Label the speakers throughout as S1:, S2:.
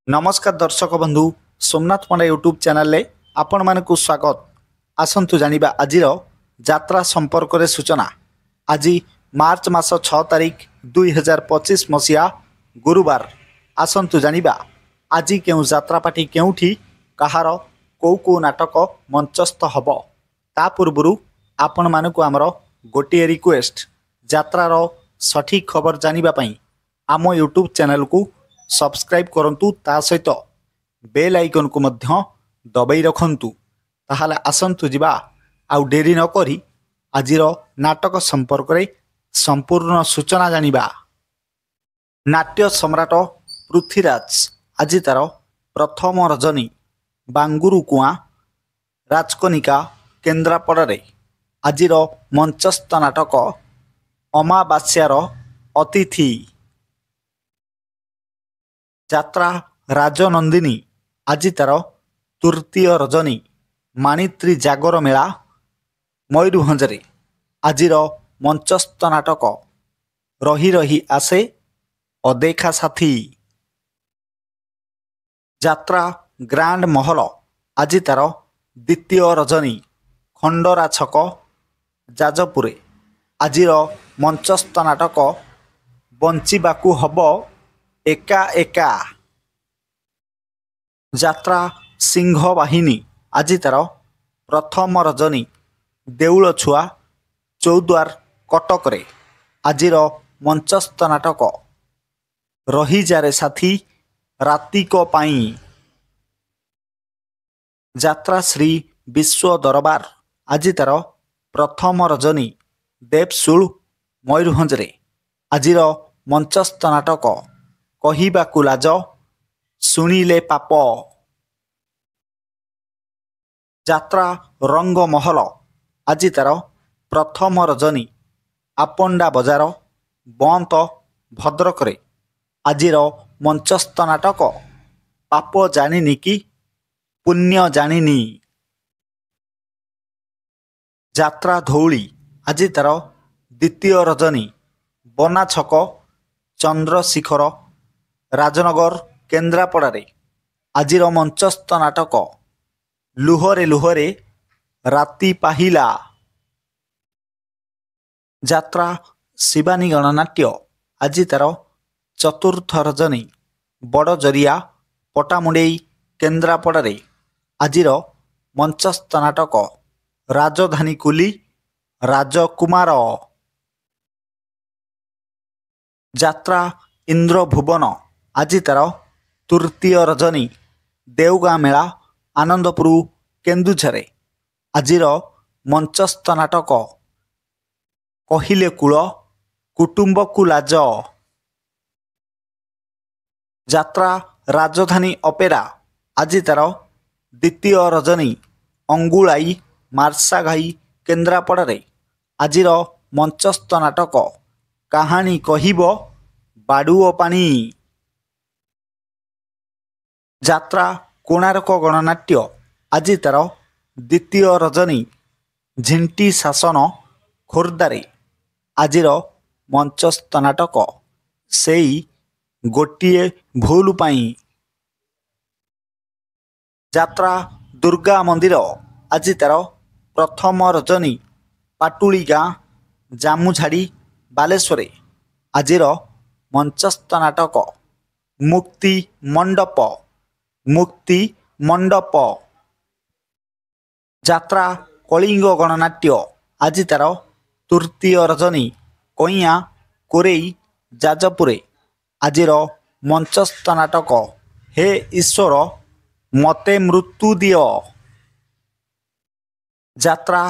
S1: नमस्कार दर्शक बंधु सोमनाथ पंडा यूट्यूब चैनल रे आपण मानकु स्वागत। आसंतु जानिबा आजिर यात्रा संपर्क रे सूचना। आज मार्च मास 6 तारिख 2025 मसीहा गुरुवार। आसंतु जानिबा आज केउ यात्रा पार्टी केउठी कहार को नाटक मंचस्थ हब। ता पूर्वरु आपण मानकु हमर गोटिए रिक्वेस्ट, यात्रार सठिक खबर जानिबा पई आम यूट्यूब चैनल को सब्सक्राइब करंतु, ता सहित बेल आइकन को मध्य दबाई रखंतु। ताहाले आसंतु जिबा आउ डेरी न करी आजिर नाटक संपर्क रे संपूर्ण सूचना जानिबा। नाट्य सम्राट पृथ्वीराज आज तार प्रथम रजनी बांगुरु कुआ राजकनिका केन्द्रापड़े आजिर मंचस्थ नाटक अमावास्यार अतिथि यात्रा राजनंदिनी आज तार तृतीय रजनी मानित्री जागर मेला मयूरभंजरे आजिर मंचस्थ नाटक रही रही आसे अदेखा साथी यात्रा ग्रांड महल आज तार द्वितीय रजनी खंडरा छक जाजपुरे आजिर मंचस्थ नाटक बंचिबाकू हब एका एका यात्रा सिंह बाहिनी आज तार प्रथम रजनी देउल छुआ चौद्वार कटक रे आजिर मंचस्थ नाटक रही जारे साथी रातिक पाई यात्रा श्री विश्व दरबार आज तार प्रथम रजनी देवशूल मयूरभंजरे आजिर मंचस्थ नाटक कहिबाकू लाज शुणिले पाप यात्रा रंग महल आज तार प्रथम रजनी आपंडा बजार बंत भद्रक रे आजिर मंचस्थ नाटक पाप जानिनी कि पुण्य जानिनी यात्रा धौली आज तार द्वितीय रजनी बना छक चंद्रशिखर राजनगर केन्द्रापड़े आजिर मंचस्थ नाटक लुहरे लुहरे राति पाहिला यात्रा शिवानी गणनाट्य आज तार चतुर्थ रजनी बड़ जरिया पटामुंडेई केन्द्रापड़े आजिर मंचस्थ नाटक राजधानी कुली राजकुमार यात्रा इंद्र भुवन आज तार तृतीय रजनी देवगाँ मेला आनंदपुर केन्दुझरे आजिर मंचस्थ नाटक कहिले कूल कुटुंबकू लाज यात्रा राजधानी अपेरा आज तार द्वितीय रजनी अंगुलाई मार्साघाई केन्द्रापड़े आजिर मंचस्थ नाटक कहानी कहिब बाडुओ पानी यात्रा कोणार्क गणनाट्य आज तार द्वितीय रजनी झिंटी शासन खोर्दारे आजिर मंचस्थ नाटक सेई गोटिए भूल पाई यात्रा दुर्गा मंदिर आज तार प्रथम रजनी पाटुली गाँ जामुझाड़ी बालेश्वरे आजिर मंचस्थ नाटक मुक्ति मंडप यात्रा कलिंग गणनाट्य आज तार तृतीय रजनी कइया कोरेई जाजपुरे आजिर मंचस्थ नाटक हे ईश्वर मते मृत्यु दियो यात्रा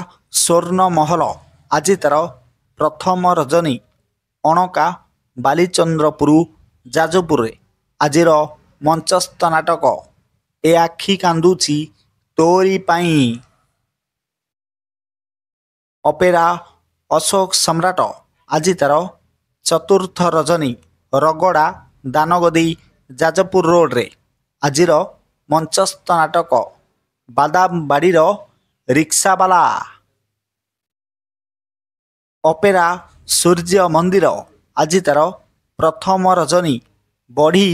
S1: स्वर्ण महल आज तार प्रथम रजनी अणका बालीचंद्रपुर जाजपुर आजिर मंचस्थ नाटक ए आखि कांदुची तोरी पाई अपेरा अशोक सम्राट आज तार चतुर्थ रजनी रगड़ा दानगदी जाजपुर रोड रे आजिर मंचस्थ नाटक बादाम बाड़ीर रिक्सावाला अपेरा सूर्य मंदिर आज तार प्रथम रजनी बढ़ी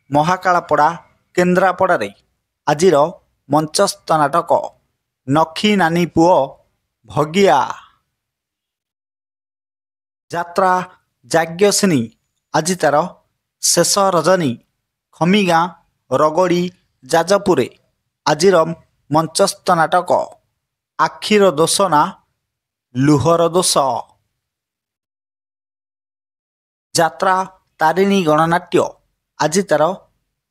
S1: महाकालापड़ा କେନ୍ଦ୍ରାପଡ଼ାରେ ଆଜିର ମଞ୍ଚସ୍ଥ ନାଟକ ନଖି ନାନୀ ପୁଅ ଭଗିଆ। ଯାତ୍ରା ଯାଜ୍ଞସେନୀ ଆଜି ତାର ଶେଷ ରଜନୀ ଖମିଗାଁ ରଗଡ଼ି ଯାଜପୁରରେ ଆଜିର ମଞ୍ଚସ୍ଥ ନାଟକ ଆଖିର ଦୋଷ ନା ଲୁହର ଦୋଷ। ଯାତ୍ରା ତାରିଣୀ ଗଣନାଟ୍ୟ ଆଜି ତାର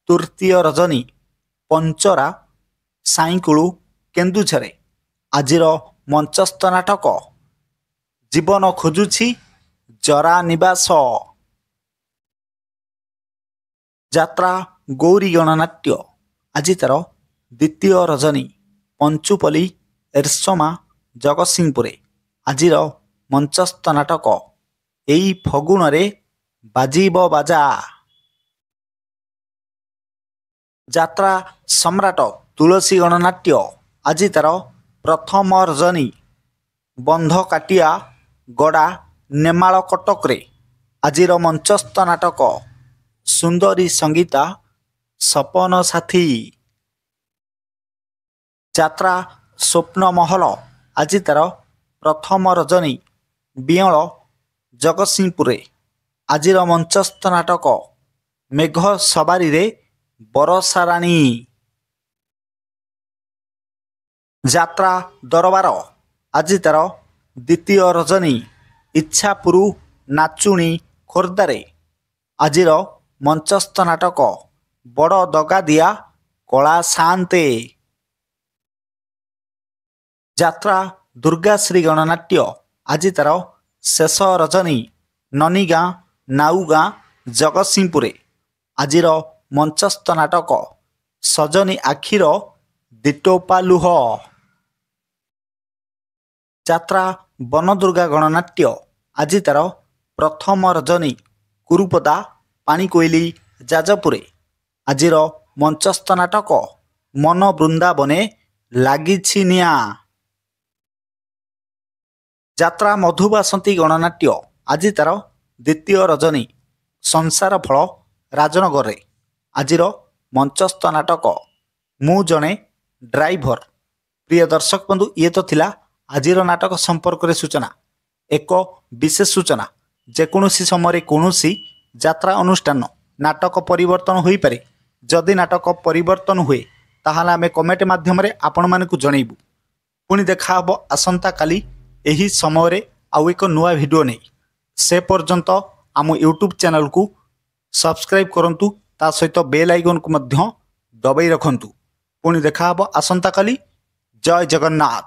S1: ତୃତୀୟ ରଜନୀ ପଞ୍ଚରା ସାଇଁକୁଳୁ କେନ୍ଦୁଝରରେ ଆଜିର ମଞ୍ଚସ୍ଥ ନାଟକ ଜୀବନ ଖୋଜୁଛି ଜରା ନିବାସ। ଯାତ୍ରା ଗୌରୀ ଗଣନାଟ୍ୟ ଆଜି ତାର ଦ୍ୱିତୀୟ ରଜନୀ ପଞ୍ଚୁପଲି ଏରସମା ଜଗତସିଂହପୁରରେ ଆଜିର ମଞ୍ଚସ୍ଥ ନାଟକ ଏଇ ଫଗୁଣରେ ବାଜିବ ବାଜା। ଯାତ୍ରା ସମ୍ରାଟ ତୁଳସୀ ଗଣନାଟ୍ୟ ଆଜି ତାର ପ୍ରଥମ ରଜନୀ ବନ୍ଧ କାଟିଆ ଗଡ଼ା ନେମାଳ କଟକରେ ଆଜିର ମଞ୍ଚସ୍ଥ ନାଟକ ସୁନ୍ଦରୀ ସଙ୍ଗୀତା ସପନ ସାଥୀ। ଯାତ୍ରା ସ୍ୱପ୍ନ ମହଲ ଆଜି ତାର ପ୍ରଥମ ରଜନୀ ବିଅଁଳ ଜଗତସିଂହପୁରରେ ଆଜିର ମଞ୍ଚସ୍ଥ ନାଟକ ମେଘ ସବାରିରେ ବରଷାରାଣୀ। ଯାତ୍ରା ଦରବାର ଆଜି ତାର ଦ୍ୱିତୀୟ ରଜନୀ ଇଚ୍ଛାପୁର ନାଚୁଣୀ ଖୋର୍ଦ୍ଧାରେ ଆଜିର ମଞ୍ଚସ୍ଥ ନାଟକ ବଡ଼ ଦଗାଦିଆ କଳା ସାନ୍ତେ। ଯାତ୍ରା ଦୁର୍ଗାଶ୍ରୀ ଗଣନାଟ୍ୟ ଆଜି ତାର ଶେଷ ରଜନୀ ନନୀଗାଁ ନାଉଗାଁ ଜଗତସିଂହପୁରରେ ଆଜିର ମଞ୍ଚସ୍ଥ ନାଟକ ସଜନୀ ଆଖିର ଦିଟୋପା ଲୁହ। ଯାତ୍ରା ବନଦୁର୍ଗା ଗଣନାଟ୍ୟ ଆଜି ତାର ପ୍ରଥମ ରଜନୀ କୁରୁପଦା ପାଣିକୋଇଲି ଯାଜପୁରରେ ଆଜିର ମଞ୍ଚସ୍ଥ ନାଟକ ମନ ବୃନ୍ଦାବନେ ଲାଗିଛି ନିଆଁ। ଯାତ୍ରା ମଧୁବାସନ୍ତୀ ଗଣନାଟ୍ୟ ଆଜି ତାର ଦ୍ୱିତୀୟ ରଜନୀ ସଂସାର ଫଳ ରାଜନଗରରେ ଆଜିର ମଞ୍ଚସ୍ଥ ନାଟକ ମୁଁ ଜଣେ ଡ୍ରାଇଭର। ପ୍ରିୟ ଦର୍ଶକ ବନ୍ଧୁ, ଇଏ ତ ଥିଲା ଆଜିର ନାଟକ ସମ୍ପର୍କରେ ସୂଚନା। ଏକ ବିଶେଷ ସୂଚନା, ଯେକୌଣସି ସମୟରେ କୌଣସି ଯାତ୍ରା ଅନୁଷ୍ଠାନ ନାଟକ ପରିବର୍ତ୍ତନ ହୋଇପାରେ। ଯଦି ନାଟକ ପରିବର୍ତ୍ତନ ହୁଏ ତାହେଲେ ଆମେ କମେଣ୍ଟ ମାଧ୍ୟମରେ ଆପଣମାନଙ୍କୁ ଜଣାଇବୁ। ପୁଣି ଦେଖାହେବ ଆସନ୍ତାକାଲି ଏହି ସମୟରେ ଆଉ ଏକ ନୂଆ ଭିଡ଼ିଓ ନେଇ। ସେ ପର୍ଯ୍ୟନ୍ତ ଆମ ୟୁଟ୍ୟୁବ୍ ଚ୍ୟାନେଲକୁ ସବସ୍କ୍ରାଇବ୍ କରନ୍ତୁ, ତା ସହିତ ବେଲ୍ ଆଇକନ୍କୁ ମଧ୍ୟ ଦବାଇ ରଖନ୍ତୁ। ପୁଣି ଦେଖାହେବ ଆସନ୍ତାକାଲି। ଜୟ ଜଗନ୍ନାଥ।